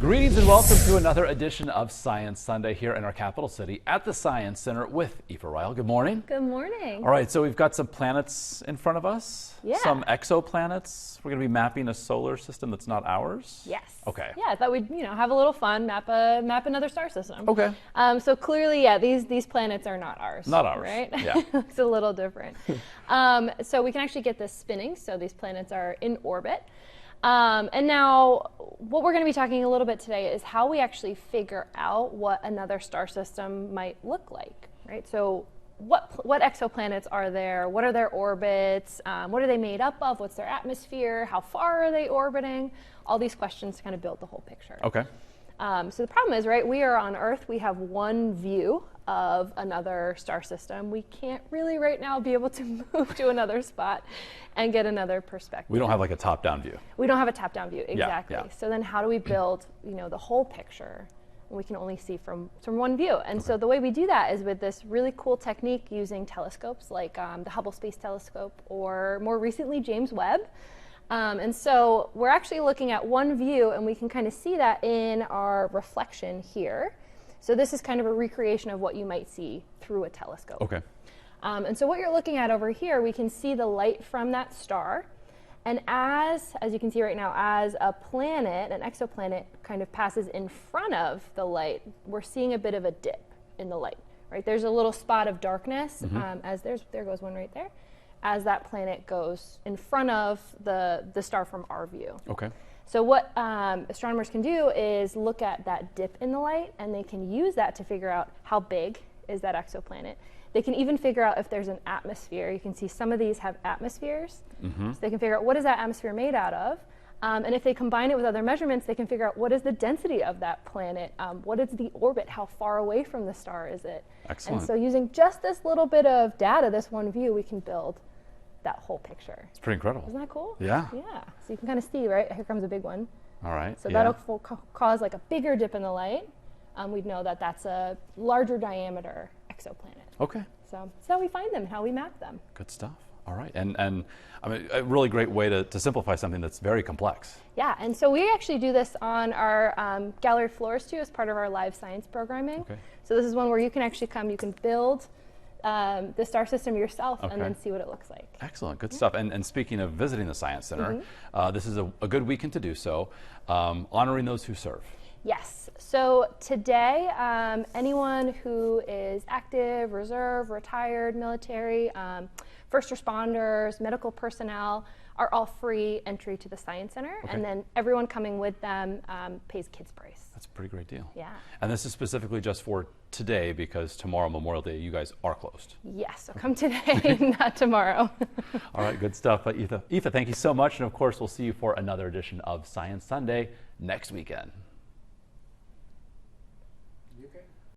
Greetings and welcome to another edition of Science Sunday here in our capital city at the Science Center with Aoife Ryle. Good morning. Good morning. All right, so we've got some planets in front of us. Yeah. Some exoplanets. We're going to be mapping a solar system that's not ours. Yes. Okay. Yeah, I thought we'd have a little fun, map another star system. Okay. So clearly, yeah, these planets are not ours. Not ours. Right? Yeah. It's a little different. So we can actually get this spinning. So these planets are in orbit. And now what we're going to be talking a little bit today is how we actually figure out what another star system might look like, right? So what exoplanets are there? What are their orbits? What are they made up of? What's their atmosphere? How far are they orbiting? All these questions to kind of build the whole picture. Okay. So the problem is, right, we are on Earth. We have one view of another star system. We can't really right now be able to move to another spot and get another perspective. We don't have like a top-down view. We don't have a top-down view, exactly. Yeah. So then how do we build, the whole picture? We can only see from one view. And so the way we do that is with this really cool technique using telescopes like the Hubble Space Telescope or more recently James Webb. And so we're actually looking at one view and we can kind of see that in our reflection here. So this is kind of a recreation of what you might see through a telescope. Okay. And so what you're looking at over here, we can see the light from that star. And as you can see right now, as a planet, an exoplanet kind of passes in front of the light, we're seeing a bit of a dip in the light, right? There's a little spot of darkness, as there goes one right there, as that planet goes in front of the star from our view. Okay. So what astronomers can do is look at that dip in the light, and they can use that to figure out how big is that exoplanet. They can even figure out if there's an atmosphere. You can see some of these have atmospheres. So they can figure out what is that atmosphere made out of. And if they combine it with other measurements, they can figure out what is the density of that planet, what is the orbit, how far away from the star is it. Excellent. And so using just this little bit of data, this one view, we can build that whole picture. It's pretty incredible. Isn't that cool? Yeah. Yeah. So you can kind of see, right? Here comes a big one. All right. So that'll cause like a bigger dip in the light. We'd know that that's a larger diameter exoplanet. Okay. So that's how we find them, how we map them. Good stuff. All right. And I mean, a really great way to simplify something that's very complex. Yeah. And so we actually do this on our gallery floors too as part of our live science programming. Okay. So this is one where you can actually come, you can build the star system yourself and then see what it looks like. Excellent, good stuff. And speaking of visiting the Science Center, this is a good weekend to do so, honoring those who serve. Yes, so today, anyone who is active, reserve, retired, military, first responders, medical personnel are all free entry to the Science Center, and then everyone coming with them pays kids' price. That's a pretty great deal. Yeah. And this is specifically just for today because tomorrow, Memorial Day, you guys are closed. Yes, so come today, not tomorrow. All right, good stuff. Aoife, thank you so much. And of course, we'll see you for another edition of Science Sunday next weekend.